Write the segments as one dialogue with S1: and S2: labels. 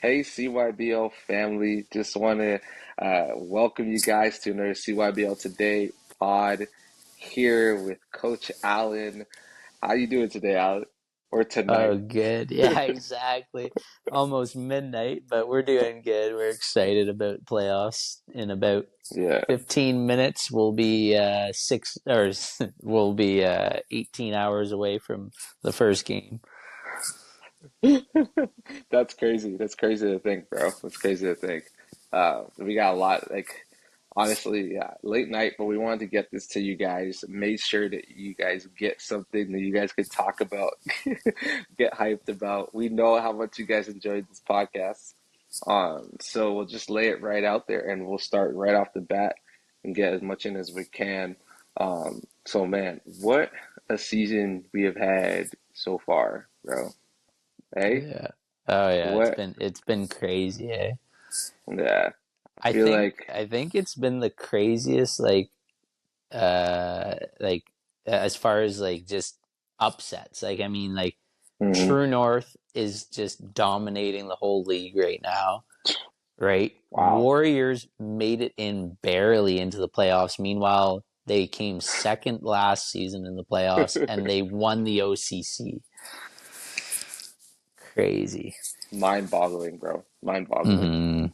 S1: Hey, CYBL family. Just want to welcome you guys to another CYBL Today pod here with Coach Allen. How you doing today, Allen? Or tonight?
S2: Oh, good. Yeah, exactly. Almost midnight, but we're doing good. We're excited about playoffs. In about
S1: Yeah.
S2: 15 minutes, we'll be six or we'll be 18 hours away from the first game.
S1: That's crazy. That's crazy to think, bro. That's crazy to think. We got a lot, like, honestly, yeah, late night, but we wanted to get this to you guys. Made sure that you guys get something that you guys could talk about, get hyped about. We know how much you guys enjoyed this podcast. So we'll just lay it right out there and we'll start right off the bat and get as much in as we can. So man, what a season we have had so far, bro. Hey?
S2: Yeah. Oh yeah,
S1: What?
S2: it's been crazy, eh?
S1: Yeah, I
S2: I
S1: feel
S2: think
S1: like
S2: I think it's been the craziest like as far as like just upsets. Like I mean like
S1: mhm.
S2: True North is just dominating the whole league right now, right?
S1: Wow.
S2: Warriors made it in barely into the playoffs. Meanwhile, they came second last season in the playoffs and they won the OCC. Crazy.
S1: Mind-boggling, bro. Mind-boggling.
S2: Hmm.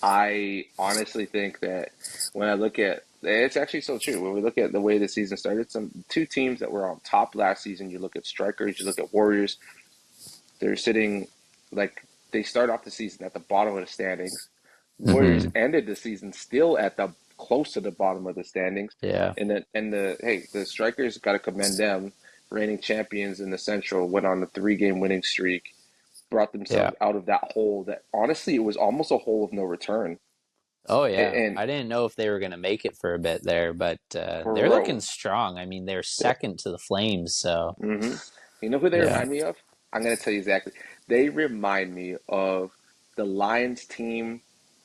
S1: I honestly think that when I look at it's actually so true. When we look at the way the season started, some two teams that were on top last season, you look at Strikers, you look at Warriors, they're sitting like they start off the season at the bottom of the standings. Warriors
S2: Hmm.
S1: ended the season still at the close to the bottom of the standings.
S2: Yeah.
S1: And the hey, the Strikers got to commend them, reigning champions in the Central, went on a 3 game winning streak, brought
S2: Yeah.
S1: themselves out of that hole that honestly it was almost a hole of no return.
S2: Oh yeah.
S1: And
S2: I didn't know if they were going to make it for a bit there, but they're looking
S1: bro,
S2: strong. I mean, they're second to the Flames, so
S1: mm-hmm. You know who they
S2: yeah.
S1: remind me of? I'm gonna tell you exactly. They remind me of the Lions team,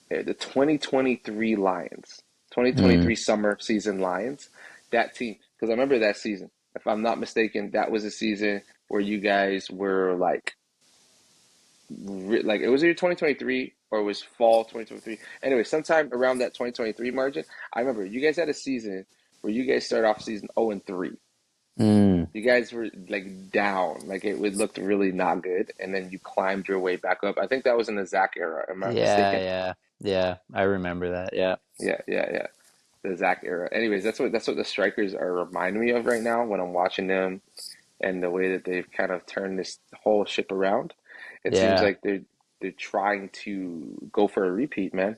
S1: the 2023 Lions,
S2: Mm.
S1: 2023 summer season Lions. That team, because I remember that season. If I'm not mistaken, that was a season where you guys were like it was either 2023 or it was fall 2023. Anyway, sometime around that 2023 margin, I remember you guys had a season where you guys started off season 0 and 3.
S2: Mm.
S1: You guys were like down, like it would looked really not good, and then you climbed your way back up. I think that was in the Zach era. Am I
S2: Yeah,
S1: mistaken?
S2: yeah. Yeah, I remember that. Yeah.
S1: Yeah, yeah, yeah. The Zach era. Anyways, that's what the Strikers are reminding me of right now when I'm watching them and the way that they've kind of turned this whole ship around. It seems
S2: Yeah.
S1: like they're trying to go for a repeat, man.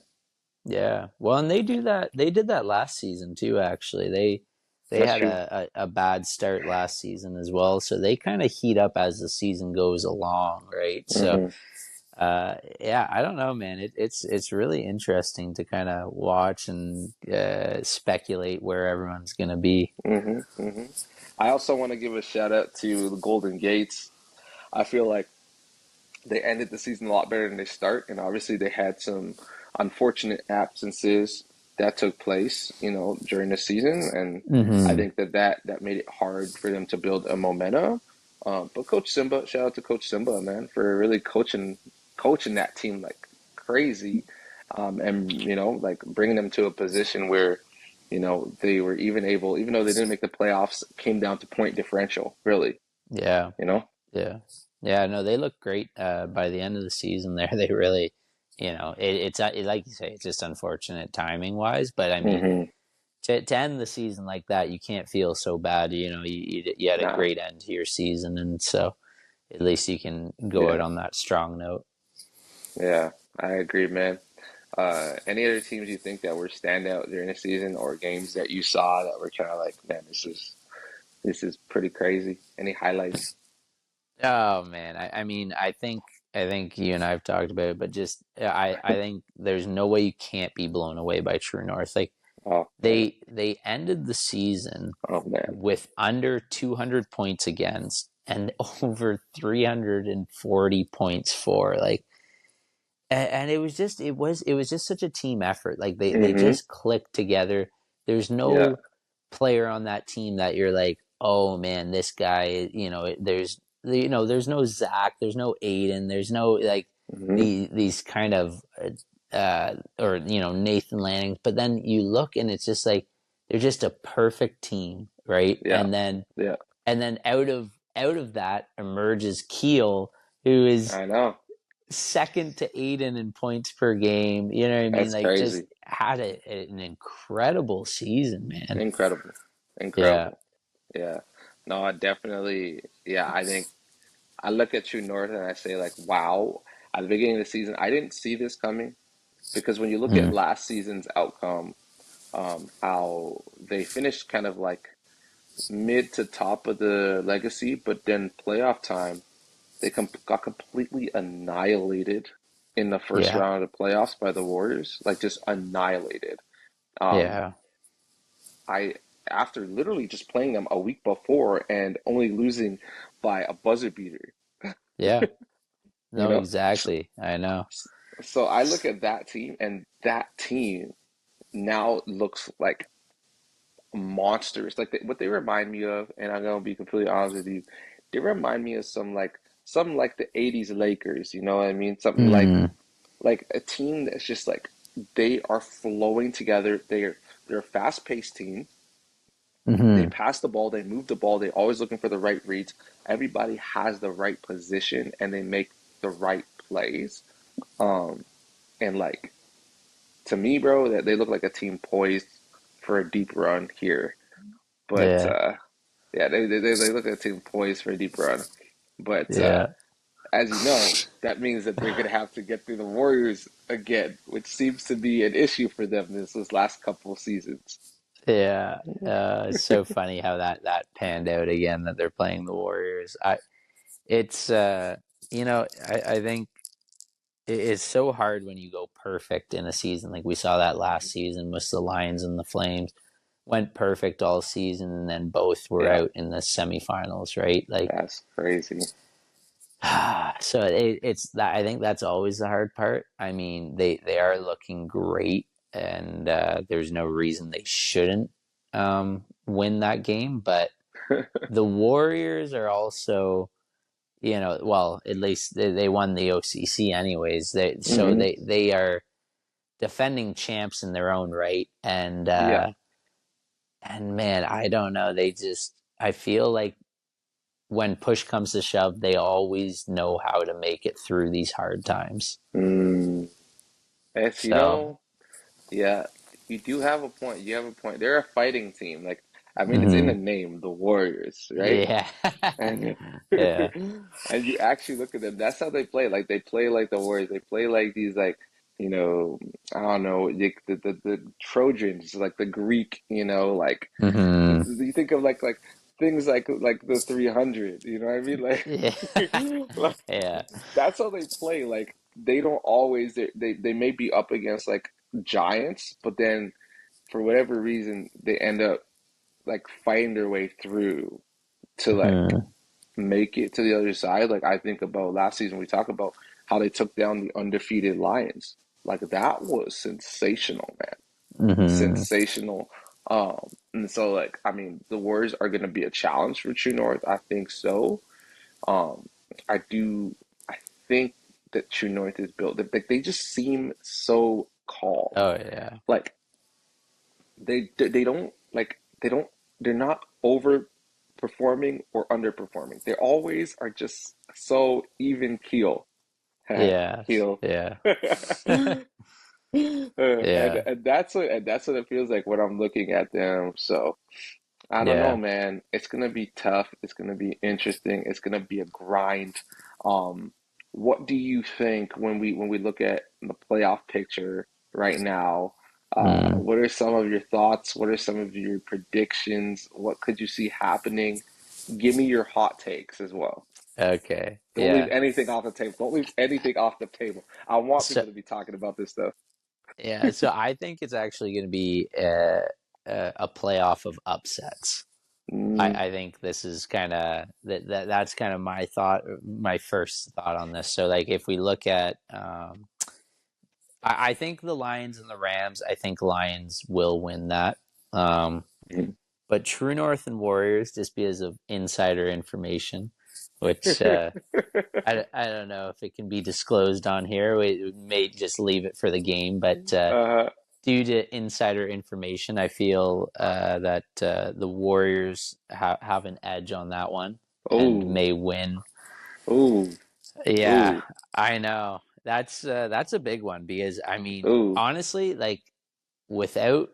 S2: Yeah. Well, and they do that. They did that last season too, actually. They
S1: That's
S2: had
S1: true.
S2: a bad start last season as well. So they kind of heat up as the season goes along, right? So
S1: Hmm.
S2: yeah, I don't know, man. It's really interesting to kind of watch and speculate where everyone's gonna be.
S1: Hmm. Hmm. I also want to give a shout out to the Golden Gates. I feel like they ended the season a lot better than they start, and obviously they had some unfortunate absences that took place, during the season, and I
S2: Hmm.
S1: think that made it hard for them to build a momentum. But Coach Simba, shout out to Coach Simba, man, for really coaching that team like crazy, and like bringing them to a position where they were even able, even though they didn't make the playoffs, came down to point differential, really,
S2: Yeah.
S1: you know.
S2: Yeah. Yeah, no, they look great by the end of the season there. They really, like you say, it's just unfortunate timing wise, but I mean,
S1: Hmm.
S2: to end the season like that, you can't feel so bad. You had a
S1: Nah,
S2: great end to your season, and so at least you can go out
S1: yeah.
S2: on that strong note.
S1: Yeah, I agree, man. Any other teams you think that were standout during the season or games that you saw that were kind of like, man, this is pretty crazy? Any highlights?
S2: Oh man, I mean, I think you and I have talked about it, but just I think there's no way you can't be blown away by True North. Like
S1: Oh man,
S2: they ended the season
S1: oh man.
S2: with under 200 points against and over 340 points for like and it was just such a team effort. Like they
S1: Mm-hmm.
S2: just clicked together. There's
S1: Yeah,
S2: no player on that team that you're like, oh man, this guy, there's no Zach, there's no Aiden, there's no like.
S1: Hmm.
S2: these kind of or Nathan Lannings, but then you look and it's just like they're just a perfect team, right?
S1: Yeah. Yeah.
S2: And then out of that emerges Keel, who is
S1: I know.
S2: second to Aiden in points per game. You know what I mean?
S1: That's
S2: Like just
S1: crazy.
S2: had an incredible season, man.
S1: Incredible.
S2: Yeah.
S1: Incredible. Yeah. No, I definitely, yeah, I think I look at True North and I say like, wow, at the beginning of the season, I didn't see this coming because when you look at
S2: Mm,
S1: last season's outcome, how they finished kind of like mid to top of the legacy, but then playoff time, they got completely annihilated in the first
S2: yeah.
S1: round of the playoffs by the Warriors, like just annihilated. Um,
S2: Yeah.
S1: I after literally just playing them a week before and only losing by a buzzer beater,
S2: Yeah.
S1: you
S2: No,
S1: know. So,
S2: exactly. I know.
S1: so I look at that team, and that team now looks like monsters. Like what they remind me of, and I'm gonna be completely honest with you, they remind me of some like the '80s Lakers. You know what I mean? Something
S2: Mm,
S1: like a team that's just like they are flowing together. They're a fast-paced team. They
S2: hmm.
S1: pass the ball, they move the ball, they're always looking for the right reads. Everybody has the right position and they make the right plays. Um, and like to me, bro, that they look like a team poised for a deep run here. But
S2: Yeah.
S1: yeah, they look like a team poised for a deep run. But
S2: Yeah.
S1: as you know, that means that they're gonna have to get through the Warriors again, which seems to be an issue for them this last couple of seasons.
S2: Yeah. It's so funny how that panned out again that they're playing the Warriors. It's I think it's so hard when you go perfect in a season. Like we saw that last season with the Lions and the Flames. Went perfect all season and then both were
S1: Yeah,
S2: out in the semifinals, right? Like
S1: that's crazy.
S2: so it's that I think that's always the hard part. I mean, they are looking great and there's no reason they shouldn't win that game, but the Warriors are also well, at least they won the OCC anyways.
S1: Hmm.
S2: They are defending champs in their own right,
S1: Yeah.
S2: and man, I don't know. I feel like when push comes to shove, they always know how to make it through these hard times.
S1: Mm. Yes, you
S2: So,
S1: know, yeah, you do have a point. You have a point. They're a fighting team. Like, I mean, it's in the
S2: mhm.
S1: name, the Warriors, right?
S2: Yeah,
S1: And
S2: yeah,
S1: and you actually look at them. That's how they play. Like they play like the Warriors. They play like these, like you know, I don't know, the Trojans, like the Greek, like
S2: hmm,
S1: you think of like things like the 300. You know what I mean? Like,
S2: yeah,
S1: like
S2: yeah,
S1: that's how they play. Like they don't always they may be up against like giants, but then for whatever reason they end up like fighting their way through to like
S2: hmm,
S1: make it to the other side. Like I think about last season we talked about how they took down the undefeated Lions. Like that was sensational, man.
S2: hmm.
S1: Sensational. And so like I mean the Warriors are gonna be a challenge for True North. I think so. Um, I do. I think that True North is built. Like they just seem so calm.
S2: Oh yeah,
S1: Like they don't like they don't. They're not overperforming or underperforming. They always are just so even keel.
S2: yeah,
S1: Keel.
S2: yeah,
S1: And
S2: yeah,
S1: that's what it feels like when I'm looking at them. So I don't know,
S2: yeah.
S1: man. It's gonna be tough. It's gonna be interesting. It's gonna be a grind. Um, what do you think when we look at the playoff picture right now?
S2: Mm,
S1: What are some of your thoughts? What are some of your predictions? What could you see happening? Give me your hot takes as well.
S2: okay,
S1: Don't leave
S2: yeah.
S1: anything off the table. Don't leave anything off the table. I want
S2: So
S1: people to be talking about this stuff.
S2: yeah, so I think it's actually going to be a playoff of upsets.
S1: Mm,
S2: I think this is kind of that's kind of my thought, my first thought on this. So like if we look at, I think the Lions and the Rams, I think Lions will win that. Um,
S1: mm,
S2: but True North and Warriors, just because of insider information, which I don't know if it can be disclosed on here. We may just leave it for the game, but
S1: Uh,
S2: due to insider information, I feel that the Warriors have an edge on that one and
S1: oh,
S2: may win.
S1: oh,
S2: Yeah,
S1: oh,
S2: I know. That's a big one because I mean,
S1: oh.
S2: honestly, like without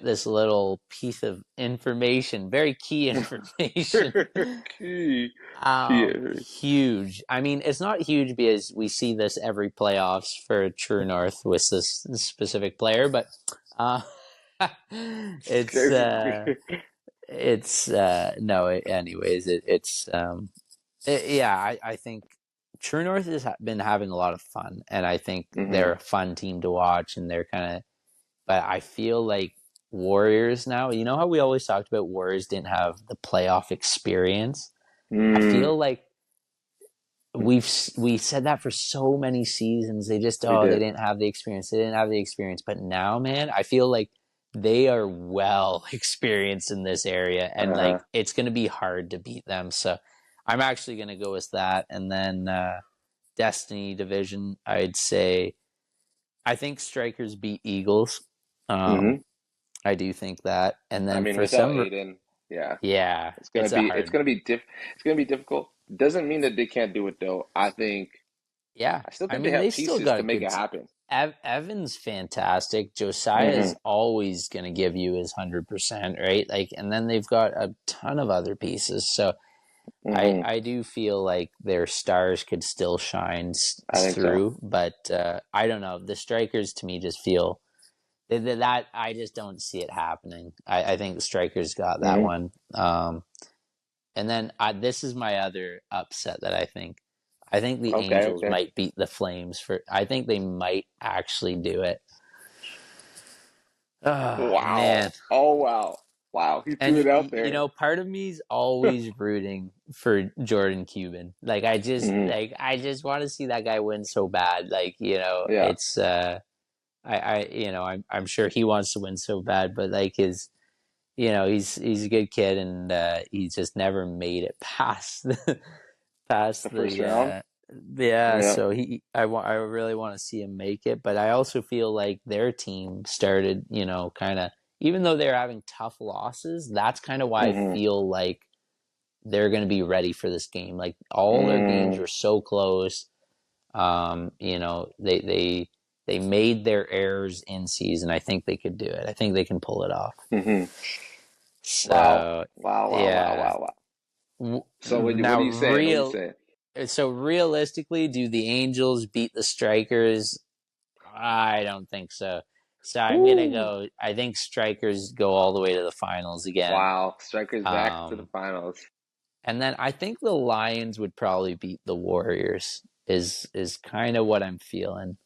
S2: this little piece of information, very key information,
S1: Key, key.
S2: huge. I mean, it's not huge because we see this every playoffs for True North with this specific player, but uh, it's no. Anyways, yeah. I think True North has been having a lot of fun, and I think they're
S1: Mm-hmm.
S2: a fun team to watch, and they're kind of. But I feel like Warriors now. You know how we always talked about Warriors didn't have the playoff experience. I
S1: Mm,
S2: feel like we said that for so many seasons. They just
S1: we
S2: they
S1: did.
S2: didn't have the experience. They didn't have the experience. But now, man, I feel like they are well experienced in this area, and
S1: Uh-huh.
S2: like it's going to be hard to beat them. So I'm actually going to go with that. And then Destiny Division, I'd say I think Strikers beat Eagles. Um,
S1: Mm-hmm.
S2: I do think that. And
S1: I
S2: then
S1: mean,
S2: for
S1: without
S2: some,
S1: Aiden, yeah,
S2: yeah,
S1: it's gonna
S2: it's a
S1: be it's
S2: hard.
S1: gonna be it's gonna be difficult. Doesn't mean that they can't do it though.
S2: Yeah,
S1: I still
S2: I
S1: think they
S2: mean
S1: have
S2: they still
S1: pieces
S2: got
S1: to
S2: a
S1: make
S2: good
S1: it happen.
S2: Evan's fantastic. Josiah
S1: Mm-hmm.
S2: is always going to give you his 100%, right? Like, and then they've got a ton of other pieces. So
S1: Mm-hmm.
S2: I do feel like their stars could still shine
S1: I think so.
S2: through, but I don't know. The strikers to me just feel that I just don't see it happening. I think the strikers got that
S1: Mm-hmm.
S2: one. And then this is my other upset that I think. I think the
S1: Okay,
S2: Angels
S1: okay.
S2: might beat the Flames for. I think they might actually do it. Oh
S1: Wow.
S2: man.
S1: Oh wow. Wow. He threw
S2: And
S1: it out there.
S2: part of me is always rooting for Jordan Cuban.
S1: Mm-hmm.
S2: Like I just want to see that guy win so bad. Like,
S1: Yeah.
S2: it's I'm sure he wants to win so bad, but like his he's a good kid and he's just never made it past
S1: The
S2: past
S1: first
S2: the
S1: round.
S2: yeah,
S1: Yeah.
S2: so I really want to see him make it, but I also feel like their team started, kind of even though they're having tough losses, that's kind of why I
S1: Mm-hmm.
S2: feel like they're going to be ready for this game. Like all their games
S1: Mm-hmm.
S2: were so close. They made their errors in season. I think they could do it. I think they can pull it off.
S1: Mm-hmm. Wow.
S2: So,
S1: Wow. Wow. Wow.
S2: yeah.
S1: Wow. Wow. So what
S2: Now
S1: are you saying? What are you
S2: real
S1: saying?
S2: so realistically, do the Angels beat the Strikers? I don't think so. So I'm gonna
S1: Woo.
S2: go. I think Strikers go all the way to the finals again.
S1: Wow. Strikers back to the
S2: Um,
S1: finals.
S2: and then I think the Lions would probably beat the Warriors. Is kind of what I'm feeling.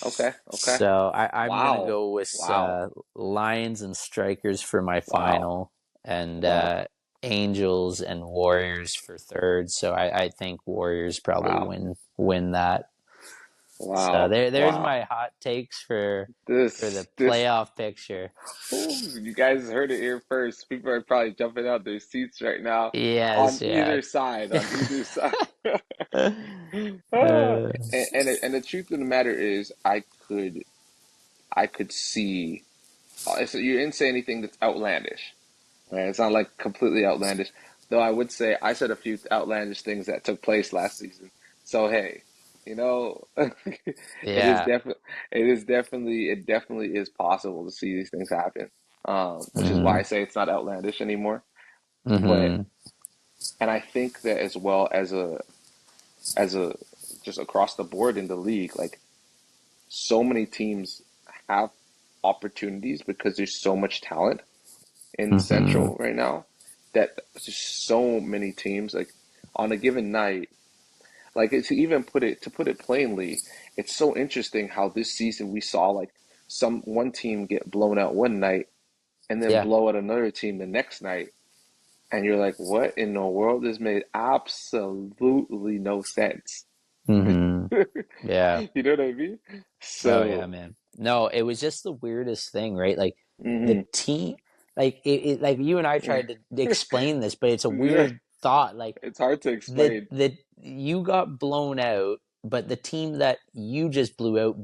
S1: Okay. Okay.
S2: So I'm gonna
S1: Wow.
S2: go with
S1: Wow.
S2: Lions and Strikers for my
S1: Wow.
S2: final, and
S1: Wow.
S2: Angels and Warriors for third. So I think Warriors probably
S1: Wow.
S2: win that. So
S1: Wow.
S2: there's
S1: Wow.
S2: my hot takes for the
S1: This
S2: playoff picture.
S1: Ooh, you guys heard it here first. People are probably jumping out their seats right now on
S2: Yes, yeah.
S1: either side, on either side. Ah,
S2: Uh,
S1: and the truth of the matter is, I could see. So you didn't say anything that's outlandish, right? It's not like completely outlandish, though. I would say I said a few outlandish things that took place last season. So hey,
S2: yeah.
S1: it definitely is possible to see these things happen. Which is why
S2: Hmm.
S1: I say it's not outlandish anymore. But
S2: Hmm.
S1: and I think that as well as a just across the board in the league, like so many teams have opportunities because there's so much talent in
S2: Hmm.
S1: Central right now that just so many teams like on a given night, like to put it plainly, it's so interesting how this season we saw like some one team get blown out one night and then
S2: Yeah.
S1: blow out another team the next night. And you're like, what in the world? This made absolutely no sense.
S2: Hmm. Yeah.
S1: You know what I mean?
S2: Oh yeah,
S1: So,
S2: man. No, it was just the weirdest thing, right? Like the
S1: hmm
S2: team, like like you and I tried to explain this, but it's a
S1: yeah,
S2: weird thought like
S1: It's hard to
S2: that
S1: explain.
S2: that you got blown out, but the team that you just blew out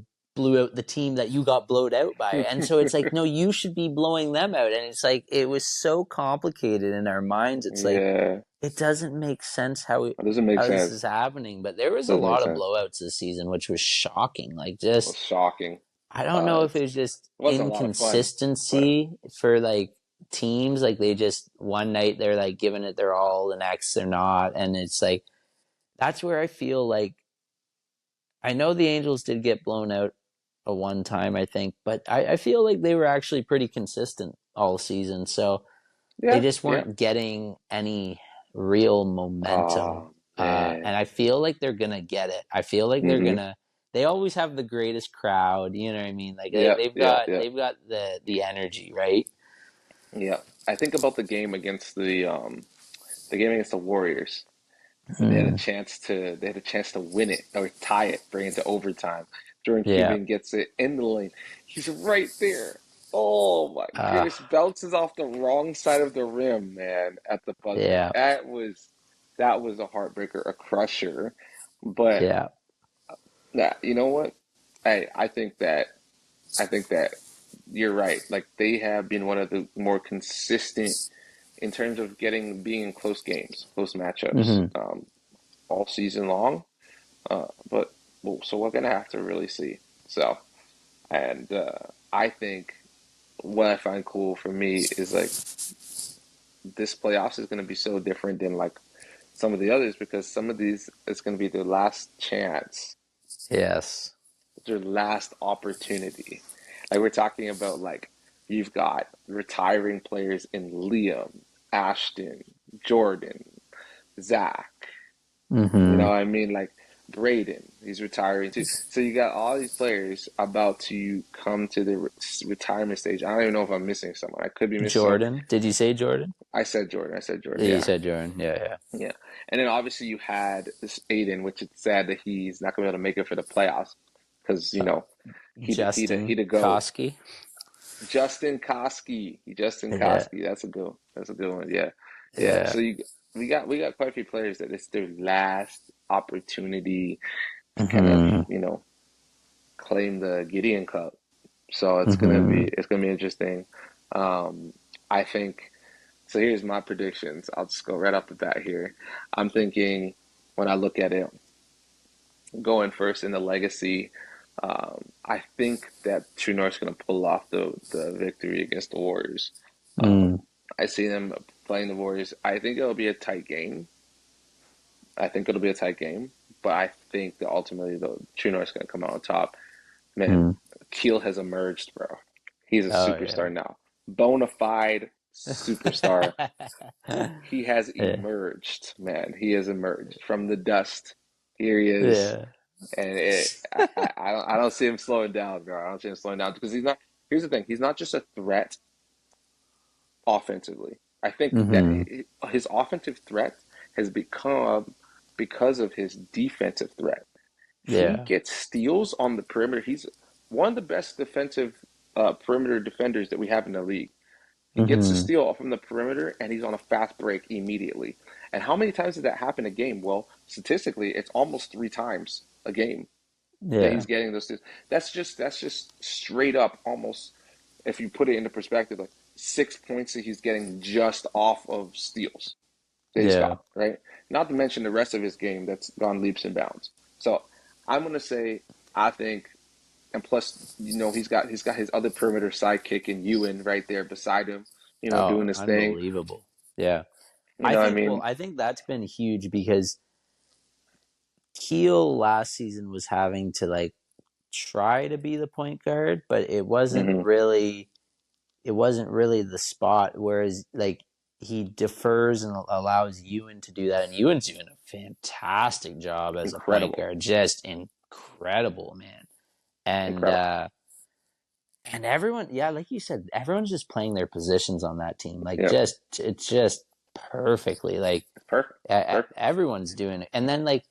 S2: the team that you got blowed out by. And so it's like, no, you should be blowing them out. And it's like it was so complicated in our minds. It's like
S1: Yeah,
S2: it doesn't make sense
S1: it doesn't make
S2: how this is
S1: sense.
S2: happening. But there was
S1: It
S2: a
S1: doesn't make
S2: lot of
S1: sense.
S2: blowouts this season, which was shocking. Like
S1: It was
S2: just
S1: shocking.
S2: I don't know if
S1: It
S2: it was just
S1: wasn't a lot of fun, but
S2: inconsistency for like teams. Like they just one night they're like giving it their all, the next they're not, and it's like that's where I feel like I know the Angels did get blown out a one time, I think, but I feel like they were actually pretty consistent all season. So they
S1: yeah,
S2: just
S1: yeah.
S2: weren't getting any real momentum.
S1: Oh
S2: And
S1: man.
S2: I feel like they're gonna get it. I feel like they're
S1: Mm-hmm.
S2: gonna. They always have the greatest crowd. You know what I mean? Like
S1: Yeah,
S2: they've
S1: yeah,
S2: got
S1: yeah,
S2: they've got the energy, right?
S1: yeah. I think about the game against the Warriors.
S2: Mm,
S1: They had a chance to win it or tie it, bring it to overtime. Jordan
S2: yeah.
S1: Cuban gets it in the lane. He's right there. Oh my
S2: Uh,
S1: goodness, bounces off the wrong side of the rim, man, at the buzzer.
S2: yeah.
S1: That was a heartbreaker, a crusher. But
S2: Yeah.
S1: yeah, you know what? I think that you're right. Like they have been one of the more consistent in terms of being in close games, close matchups,
S2: Hmm.
S1: all season long. But well, so we're gonna have to really see. So, and I think what I find cool for me is like this playoffs is gonna be so different than like some of the others because some of these it's gonna be their last chance,
S2: Yes.
S1: their last opportunity. Like we're talking about like you've got retiring players in Liam, Ashton, Jordan, Zach. You know
S2: Hmm.
S1: what I mean? Like Braden, he's retiring too. So you got all these players about to come to the retirement stage. I don't even know if I'm missing someone. I could be missing someone.
S2: Jordan. Did you say Jordan?
S1: I said Jordan. I said Jordan.
S2: Yeah, you
S1: Yeah,
S2: said Jordan. Yeah, yeah.
S1: yeah. And then obviously you had this Aiden, which it's sad that he's not gonna be able to make it for the playoffs because
S2: Uh,
S1: he
S2: Justin
S1: the goat.
S2: Koski.
S1: Justin
S2: Yeah,
S1: Koski. That's a good one. Yeah, yeah.
S2: yeah.
S1: So we got quite a few players that it's their last opportunity to kind of
S2: Hmm.
S1: claim the Gideon Cup. So
S2: Hmm.
S1: it's gonna be interesting. I think so. Here's my predictions. I'll just go right off the bat here. I'm thinking when I look at it, going first in the legacy. I think that True North's gonna pull off the victory against the Warriors. Um,
S2: Mm,
S1: I see them playing the Warriors. I think it'll be a tight game. I think it'll be a tight game, but I think that ultimately the True North's gonna come out on top. Man,
S2: mm.
S1: Keel has emerged, bro. He's a
S2: Oh
S1: superstar now. Bona fide superstar. He has
S2: yeah.
S1: emerged, man. He has emerged from the dust. Here he is,
S2: Yeah.
S1: and I don't see him slowing down, bro. I don't see him slowing down because he's not. Here's the thing: he's not just a threat offensively. I think that
S2: Hmm.
S1: his offensive threat has become because of his defensive threat. He
S2: Yeah.
S1: gets steals on the perimeter. He's one of the best defensive perimeter defenders that we have in the league. He gets the
S2: Hmm.
S1: steal from the perimeter and he's on a fast break immediately. And how many times does that happen a game? Well, statistically, it's almost 3 times a game that
S2: Yeah.
S1: he's getting those steals. That's just straight up almost if you put it into perspective, like 6 points that he's getting just off of steals that he's
S2: Yeah.
S1: got, right? Not to mention the rest of his game that's gone leaps and bounds. So I'm gonna say I think, and plus he's got his other perimeter sidekick in Ewan right there beside him, doing
S2: Oh,
S1: his thing.
S2: unbelievable. Yeah.
S1: You know what I mean?
S2: I think that's been huge because Keel last season was having to like try to be the point guard, but
S1: Hmm.
S2: it wasn't really the spot. Whereas like he defers and allows Ewan to do that, and Ewan's doing a fantastic job as a point
S1: Incredible,
S2: guard, just incredible, man. And
S1: incredible.
S2: uh, and everyone, yeah, like you said, everyone's just playing their positions on that team, like
S1: Yeah,
S2: just it's just perfectly. Like
S1: it's perfect. It's perfect.
S2: everyone's doing it, and then like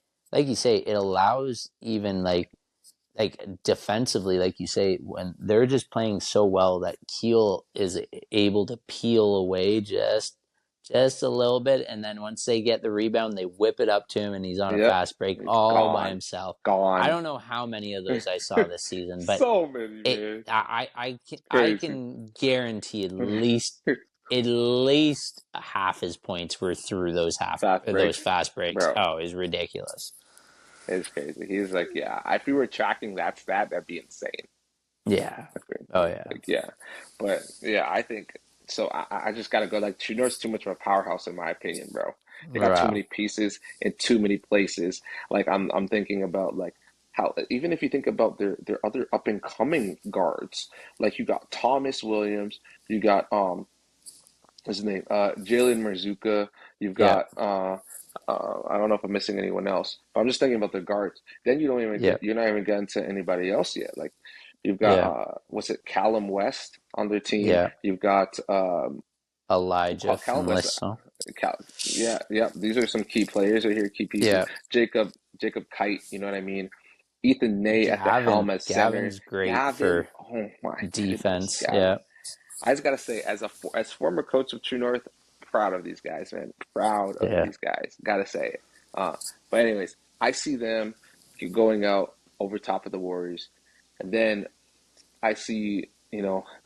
S2: you say, it allows even like defensively, like you say, when they're just playing so well that Keel is able to peel away just a little bit, and then once they get the rebound, they whip it up to him, and he's on a
S1: Yep,
S2: fast break
S1: it's
S2: all by
S1: gone,
S2: himself. I
S1: gone.
S2: don't know how many of those I saw this season, but
S1: So many,
S2: it
S1: man.
S2: I
S1: Crazy.
S2: can guarantee at least half his points were through
S1: Fast
S2: those
S1: breaks,
S2: fast breaks.
S1: bro.
S2: Oh, it was ridiculous.
S1: It's crazy. He's like, yeah. If we were tracking that stat, that'd be insane.
S2: Yeah. Oh yeah.
S1: Like, yeah, but yeah, I think so. I just gotta go. Like, Chinor's too much of a powerhouse in my opinion, bro. They got too
S2: Wow.
S1: many pieces in too many places. Like, I'm thinking about like how even if you think about their other up and coming guards, like you got Thomas Williams, you got what's his name? Jalen Marzuka. You've
S2: Yep.
S1: got I don't know if I'm missing anyone else, but I'm just thinking about the guards. Then you don't even get
S2: Yep.
S1: you're not even getting to anybody else yet. Like you've got
S2: Yep.
S1: what's it, Callum West on their team.
S2: Yep.
S1: You've got
S2: Elijah
S1: Callum West.
S2: Finlayson.
S1: Cal, yeah, yeah. These are some key players right here, key pieces.
S2: Yeah.
S1: Jacob Kite. You know what I mean? Ethan Ney at the helm as center.
S2: Gavin's great
S1: Gavin.
S2: for
S1: Oh my goodness,
S2: defense.
S1: Gavin.
S2: Yeah.
S1: I just gotta say, as former coach of True North, proud of these guys, man. Proud of
S2: Yeah.
S1: these guys. Gotta say it. But anyways, I see them going out over top of the Warriors, and then I see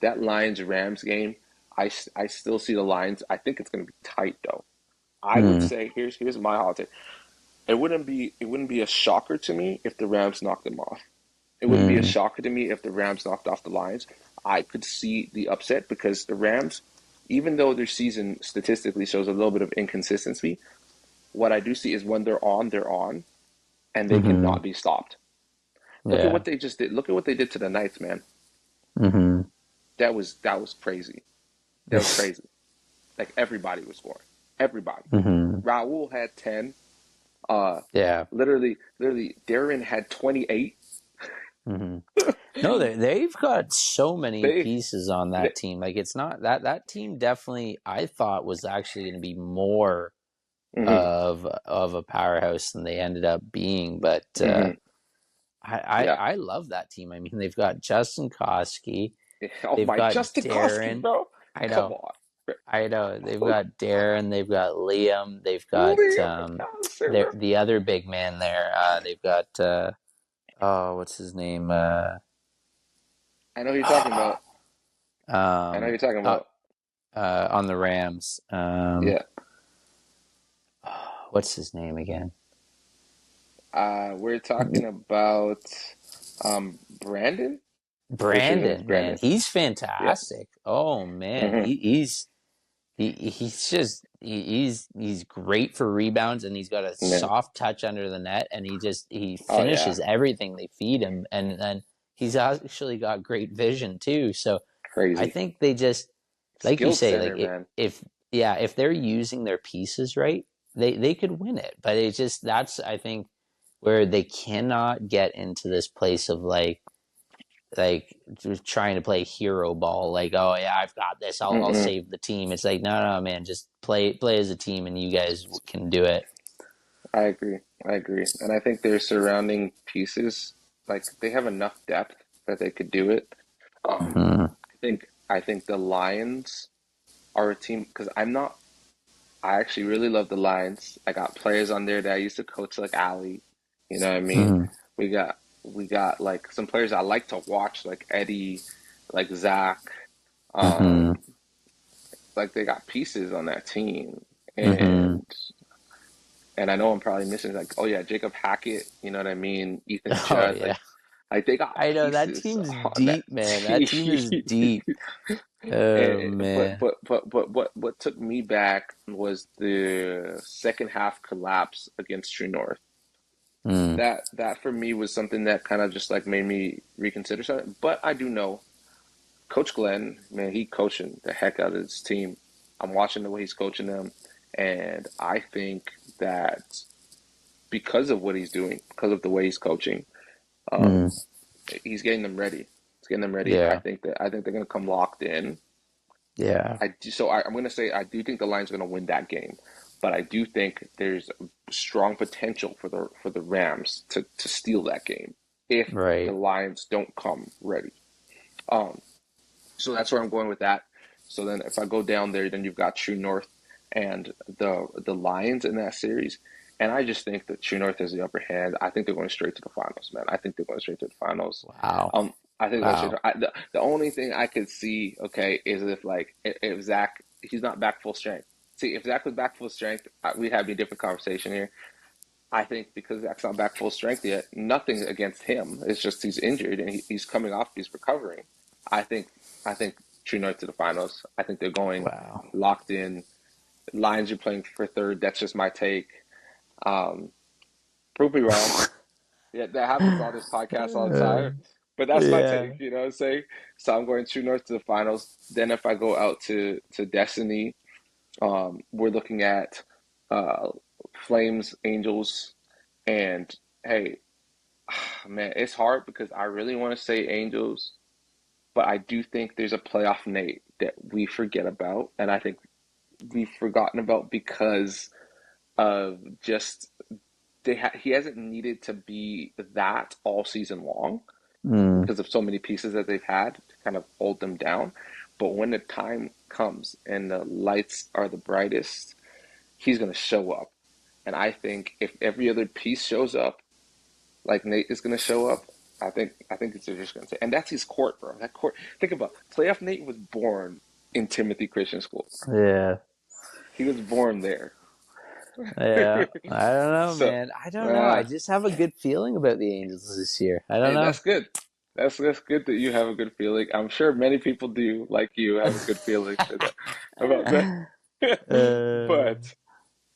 S1: that Lions Rams game. I still see the Lions. I think it's gonna be tight though. I would
S2: Hmm.
S1: say here's my hot take. It wouldn't be a shocker to me if the Rams knocked them off. It wouldn't be a
S2: Hmm.
S1: shocker to me if the Rams knocked off the Lions. I could see the upset because the Rams, even though their season statistically shows a little bit of inconsistency, what I do see is when they're on, and they
S2: Hmm.
S1: cannot be stopped. Look at
S2: Yeah.
S1: what they just did. Look at what they did to the Knights, man.
S2: Hmm.
S1: That was crazy. That was crazy. Like everybody was scoring. Everybody.
S2: Hmm.
S1: Raul had 10. Uh,
S2: Yeah.
S1: literally, Darren had 28.
S2: Hmm. No, they've got so many
S1: They,
S2: pieces on
S1: they
S2: that team. Like it's not that team definitely I thought was actually going to be more
S1: hmm
S2: of a powerhouse than they ended up being. But
S1: hmm yeah.
S2: I love that team. I mean, they've got Justin Koski,
S1: Oh
S2: they've
S1: my,
S2: got
S1: Justin Koski,
S2: Darren.
S1: bro.
S2: I
S1: Come
S2: know,
S1: on.
S2: I know. They've got Darren, they've got Liam, they've got
S1: Liam McAllister, bro.
S2: the other big man there. They've got oh, what's his name?
S1: I know who you're talking about. I know who
S2: Um,
S1: you're talking
S2: uh,
S1: about.
S2: on the Rams.
S1: Yeah.
S2: What's his name again?
S1: We're talking about Brandon. Pretty sure his name is
S2: Brandon, man,
S1: Brandon.
S2: he's
S1: Yeah.
S2: fantastic. Oh man,
S1: hmm
S2: he's just he's great for rebounds, and he's got a
S1: Yeah.
S2: soft touch under the net, and he
S1: Oh yeah.
S2: finishes everything they feed him, and then he's actually got great vision too. So I
S1: Crazy.
S2: think they just like you
S1: Skilled
S2: say, like
S1: center, man.
S2: if yeah, if they're using their pieces right, they could win it. But it's just that's I think where they cannot get into this place of like just trying to play hero ball, like, oh yeah, I've got this, I'll
S1: Mm-mm.
S2: save the team. It's like, no, man, just play as a team, and you guys can do it.
S1: I agree. I agree. And I think their surrounding pieces, like they have enough depth that they could do it.
S2: Hmm.
S1: I think the Lions are a team because I actually really love the Lions. I got players on there that I used to coach like Ali. You know what I mean?
S2: Hmm.
S1: We got like some players I like to watch like Eddie, like Zach.
S2: Hmm.
S1: Um, like they got pieces on that team.
S2: Hmm.
S1: And I know I'm probably missing like, oh yeah, Jacob Hackett, you know what I mean? Ethan
S2: Oh
S1: Judd,
S2: yeah,
S1: like they got
S2: I know that
S1: pieces
S2: team's
S1: on that
S2: deep, man. That
S1: team.
S2: team is deep. Oh
S1: But
S2: man.
S1: what took me back was the second half collapse against True North.
S2: Mm.
S1: That for me was something that kind of just like made me reconsider something. But I do know Coach Glenn, man, he coaching the heck out of his team. I'm watching the way he's coaching them, and I think that because of what he's doing, because of the way he's coaching, um,
S2: Mm.
S1: he's getting them ready. He's getting them ready. I
S2: Yeah,
S1: think that I think they're gonna come locked in.
S2: yeah,
S1: I'm gonna say I do think the Lions are gonna win that game, but I do think there's strong potential for the Rams to steal that game if the
S2: right.
S1: Lions don't come ready. Um, so that's where I'm going with that. So then if I go down there, then you've got True North, and the Lions in that series. And I just think that True North has the upper hand. I think they're going straight to the finals, man. I think they're going straight to the finals.
S2: Wow.
S1: I think they're going straight
S2: Wow.
S1: to, the only thing I could see, okay, is if like if Zach he's not back full strength. See, if Zach was back full strength, we'd have a different conversation here. I think because Zach's not back full strength yet, nothing against him. It's just he's injured and he's coming off, he's recovering. I think I think True North to the finals. I think they're going
S2: Wow.
S1: locked in. Lions are playing for third. That's just my take. Um, Prove me wrong. Yeah, that happens on this podcast all the time. But that's my
S2: Yeah.
S1: take, you know what I'm saying? So I'm going True North to the finals. Then if I go out to Destiny, we're looking at uh, Flames, Angels, and hey, man, it's hard because I really want to say Angels, but I do think there's a playoff Nate that we forget about, and I think we've forgotten about because of just he hasn't needed to be that all season long
S2: Mm.
S1: because of so many pieces that they've had to kind of hold them down. But when the time comes and the lights are the brightest, he's going to show up. And I think if every other piece shows up, like Nate is going to show up, I think it's just going to say, and that's his court, bro. That court. Think about playoff Nate was born in Timothy Christian School.
S2: Yeah.
S1: He was born there.
S2: Yeah. I don't know,
S1: So,
S2: man. I don't know. I
S1: uh,
S2: just have a good feeling about the Angels this year. I don't
S1: hey,
S2: know.
S1: that's good. That's good that you have a good feeling. I'm sure many people do, like you, have a good feeling about that.
S2: uh,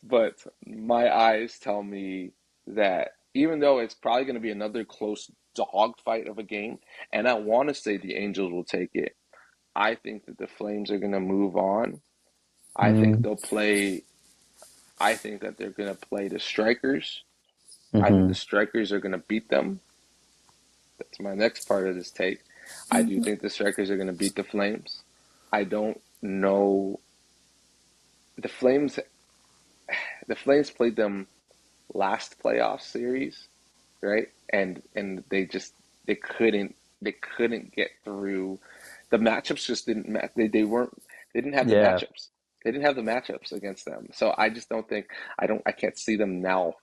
S1: But my eyes tell me that even though it's probably going to be another close dogfight of a game, and I want to say the Angels will take it, I think that the Flames are going to move on. I think
S2: mm,
S1: they'll play. I think that they're going to play the Strikers. I think
S2: hmm
S1: the Strikers are going to beat them. That's my next part of this take. I do think the Strikers are going to beat the Flames. I don't know. The Flames. The Flames played them last playoff series, right? And they couldn't get through. The matchups just didn't match. They didn't have the
S2: Yeah.
S1: matchups. They didn't have the matchups against them. So I just don't think I can't see them now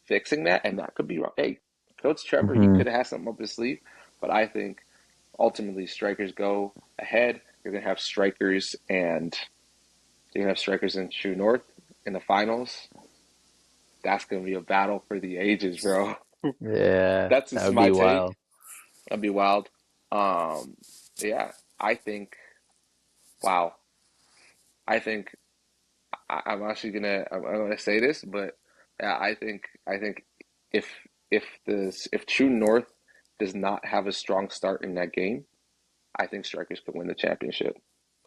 S1: fixing that, and that could be wrong. Hey, Coach Trevor, he
S2: hmm
S1: could have had something up his sleeve, but I think ultimately strikers go ahead. You're gonna have strikers and you're gonna have strikers in True North in the finals. That's gonna be a battle for the ages, bro.
S2: Yeah.
S1: That's
S2: That
S1: just
S2: would
S1: my
S2: be
S1: take.
S2: wild.
S1: That'd be wild. Um, yeah, I think. Wow, I think I'm gonna say this, but yeah, I think if if True North does not have a strong start in that game, I think Strikers could win the championship.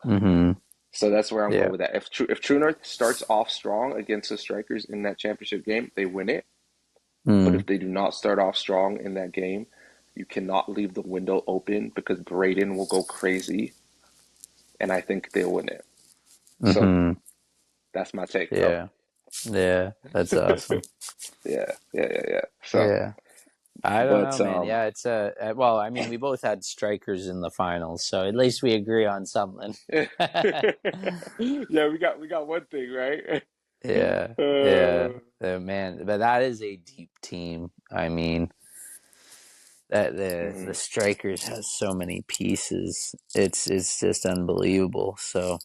S2: hmm
S1: So that's where I'm going
S2: Yeah.
S1: with that. If True North starts off strong against the Strikers in that championship game, they win it. But
S2: Mm.
S1: if they do not start off strong in that game, you cannot leave the window open because Braden will go crazy, and I think they'll win it. So
S2: hmm
S1: that's my take, bro.
S2: Yeah. Yeah. That's awesome.
S1: Yeah, yeah, yeah, yeah. So,
S2: Yeah. I don't know,
S1: but
S2: man. Yeah, it's well, I mean, we both had strikers in the finals, so at least we agree on something.
S1: yeah, we got one thing right.
S2: Yeah, yeah,
S1: Uh,
S2: man. But that is a deep team. I mean, that the
S1: mhm.
S2: strikers has so many pieces. It's just unbelievable. So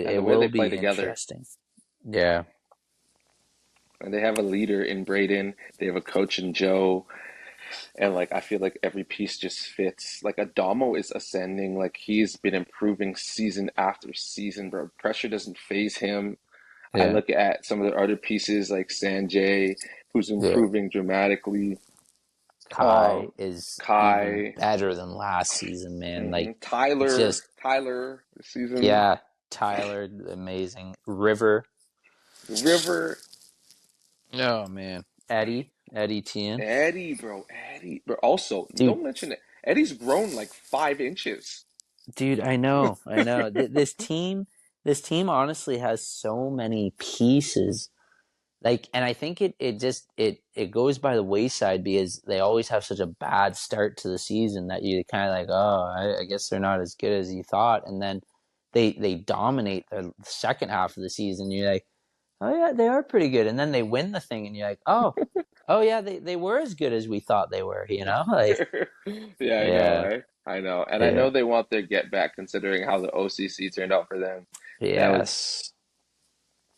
S1: And the
S2: it
S1: way
S2: will
S1: they play
S2: be
S1: together,
S2: interesting. Yeah,
S1: and they have a leader in Braden. They have a coach in Joe. And like I feel like every piece just fits. Like Adamo is ascending, like he's been improving season after season, bro. Pressure doesn't phase him. I
S2: yeah,
S1: look at some of the other pieces like Sanjay, who's
S2: yeah.
S1: improving dramatically.
S2: Kai is even
S1: Kai,
S2: better than last season, man. Like it's
S1: Tyler,
S2: just
S1: Tyler this season,
S2: yeah. Tyler, amazing. River,
S1: River,
S2: oh man. Eddie Tien.
S1: Eddie, bro, Eddie, bro. Also,
S2: Dude,
S1: don't mention it. Eddie's grown like 5 inches.
S2: dude, I know. This team honestly has so many pieces. Like, and I think it just it goes by the wayside because they always have such a bad start to the season that you kind of like, oh, I guess they're not as good as you thought, and then they dominate the second half of the season. You're like, oh yeah, they are pretty good, and then they win the thing, and you're like, oh yeah, they were as good as we thought they were. Like
S1: Yeah, I know,
S2: yeah,
S1: eh? I know. And I know
S2: yeah,
S1: they want their get back considering how the OCC turned out for them. That
S2: yes,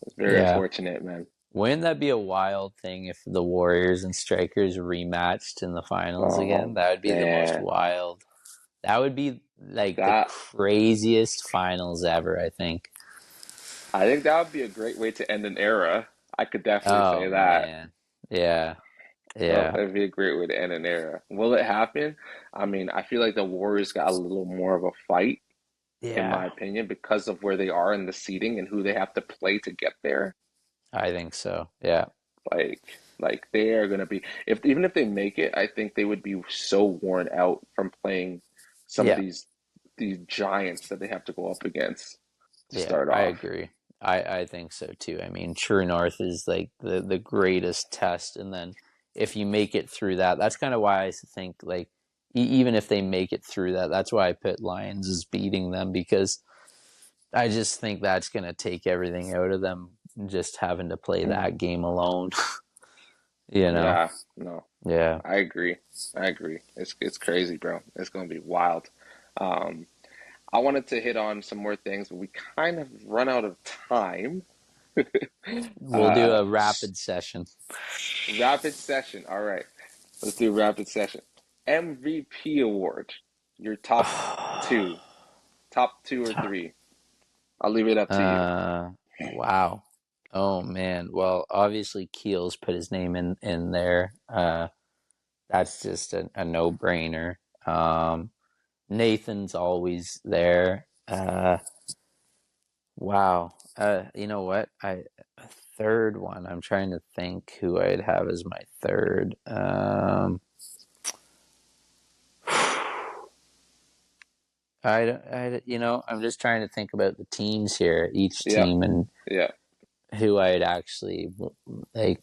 S1: was very
S2: yeah.
S1: unfortunate, man.
S2: Wouldn't that be a wild thing if the Warriors and Strikers rematched in the finals again?
S1: Oh
S2: That would be the most
S1: man.
S2: wild. That would be like the
S1: That
S2: craziest finals ever, I think.
S1: I think that would be a great way to end an era. I could definitely say
S2: Oh
S1: that.
S2: man. Yeah.
S1: So
S2: Yeah.
S1: that'd be a great way to end an era. Will it happen? I mean, I feel like the Warriors got a little more of a fight, in my
S2: Yeah.
S1: opinion, because of where they are in the seeding and who they have to play to get there.
S2: I think so. Yeah.
S1: Like they are gonna be if even if they make it, I think they would be so worn out from playing some of
S2: Yeah.
S1: these giants that they have to go up against to
S2: Yeah.
S1: start
S2: I
S1: off.
S2: agree. I think so too. I mean, True North is like the greatest test, and then if you make it through that, that's kind of why I think like even if they make it through that, that's why I put Lions as beating them, because I just think that's going to take everything out of them, just having to play
S1: Mm.
S2: that game alone. you know?
S1: Yeah, no,
S2: Yeah.
S1: I agree. I agree. It's crazy, bro. It's gonna be wild. Um, I wanted to hit on some more things, but we kind of run out of time.
S2: We'll do
S1: Uh,
S2: a rapid session.
S1: Rapid session. All right, let's do rapid session. MVP award. Your two, top two or three. I'll leave it up to you.
S2: Wow. Oh man. Well, obviously Keel's put his name in there. That's just a no-brainer. Nathan's always there. Wow. You know what? A third one. I'm trying to think who I'd have as my third. I'm just trying to think about the teams here, each
S1: Yeah,
S2: team, and
S1: yeah.
S2: who I'd actually like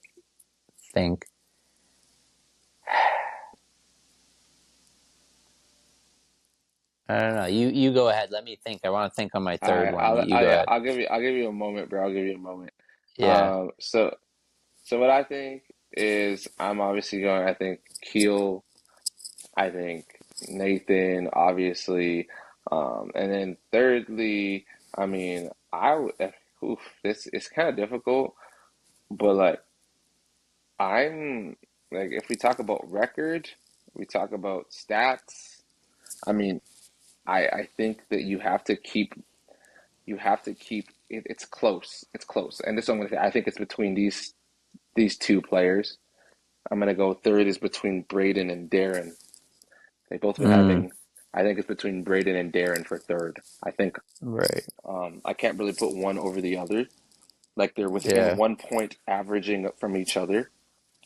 S2: think. I don't know. You go ahead. Let me think. I want to think on my
S1: All
S2: third
S1: right,
S2: one. You go
S1: yeah,
S2: ahead.
S1: I'll give you a moment, bro. I'll give you a moment.
S2: Yeah.
S1: So what I think is I'm obviously going. I think Keel. I think Nathan, obviously, and then thirdly, I mean, oof, this is kind of difficult, but like I'm like if we talk about record, we talk about stats. I mean, I think that you have to keep it, it's close. It's close. And this is what I'm gonna say. I think it's between these two players. I'm gonna go third is between Braden and Darren. They both been
S2: Mm,
S1: having I think it's between Braden and Darren for third. I think
S2: right.
S1: I can't really put one over the other. Like they're within
S2: Yeah.
S1: 1 point averaging from each other.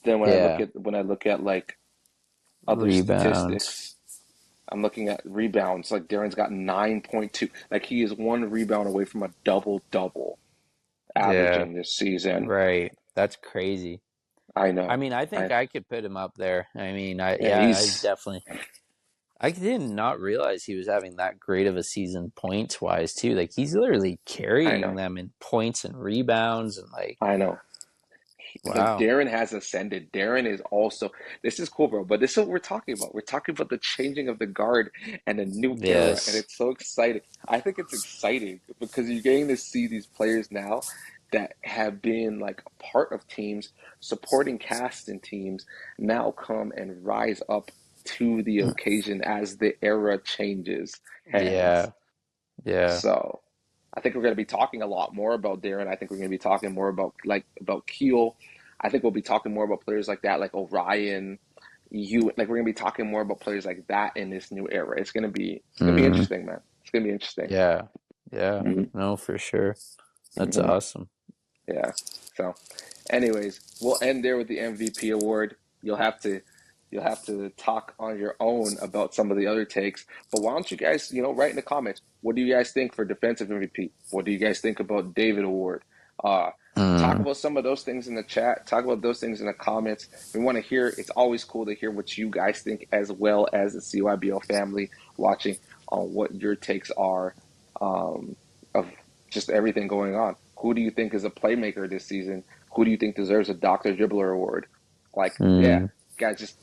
S1: Then
S2: Yeah.
S1: when I look at like other
S2: Rebounds.
S1: statistics, I'm looking at rebounds. Like Darren's got 9.2. Like he is one rebound away from a double double
S2: Yeah.
S1: averaging this season.
S2: Right. That's crazy.
S1: I
S2: I
S1: know.
S2: mean, I think
S1: I
S2: I could put him up there. I mean, I
S1: yeah,
S2: yeah, I
S1: he's
S2: definitely. I did not realize he was having that great of a season points wise too. Like he's literally
S1: I
S2: carrying
S1: know.
S2: them in points and rebounds and like
S1: I know. Like
S2: wow.
S1: Darren has ascended. Darren is also this is cool, bro. But this is what we're talking about. We're talking about the changing of the guard and a new era, and
S2: Yes.
S1: it's so exciting. I think it's exciting because you're getting to see these players now that have been like a part of teams, supporting cast in teams, now come and rise up to the occasion as the era changes hands.
S2: Yeah. Yeah.
S1: So I think we're going to be talking a lot more about Darren. I think we're going to be talking more about about Keel. I think we'll be talking more about players like that, like Orion. You like we're going to be talking more about players like that in this new era. It's going to be
S2: Mm,
S1: interesting, man. It's going to be interesting.
S2: yeah. Yeah.
S1: Hmm.
S2: No, for sure. That's
S1: Hmm.
S2: awesome.
S1: Yeah. So, anyways, we'll end there with the MVP award. You'll have to talk on your own about some of the other takes. But why don't you guys, write in the comments, what do you guys think for defensive MVP? What do you guys think about David Award? Uh, Talk
S2: Mm,
S1: about some of those things in the chat. Talk about those things in the comments. We want to hear. It's always cool to hear what you guys think, as well as the CYBL family watching on what your takes are. Um, just everything going on. Who do you think is a playmaker this season? Who do you think deserves a Dr. Dribbler award? Like, yeah,
S2: Mm.
S1: guys, just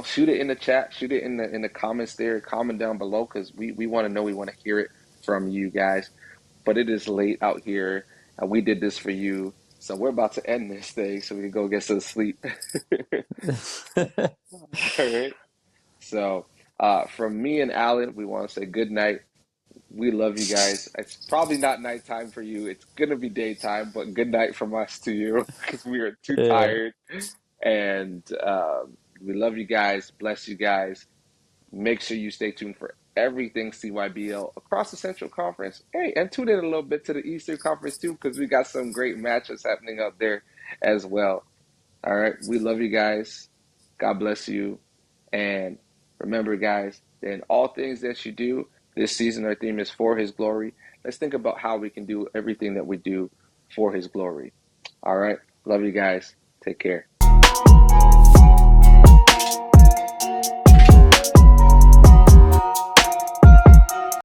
S1: shoot it in the chat, shoot it in the comments there, comment down below because we want to know, we want to hear it from you guys. But it is late out here, and we did this for you. So we're about to end this thing so we can go get some sleep. All right. So, from me and Alan, we want to say good night. We love you guys. It's probably not nighttime for you. It's gonna be daytime, but good night from us to you because we are too
S2: Yeah.
S1: tired. And we love you guys. Bless you guys. Make sure you stay tuned for everything CYBL across the Central Conference. Hey, and tune in a little bit to the Eastern Conference too, because we got some great matches happening out there as well. All right. We love you guys. God bless you. And remember, guys, that in all things that you do, this season our theme is for his glory. Let's think about how we can do everything that we do for his glory. All right. Love you guys. Take care.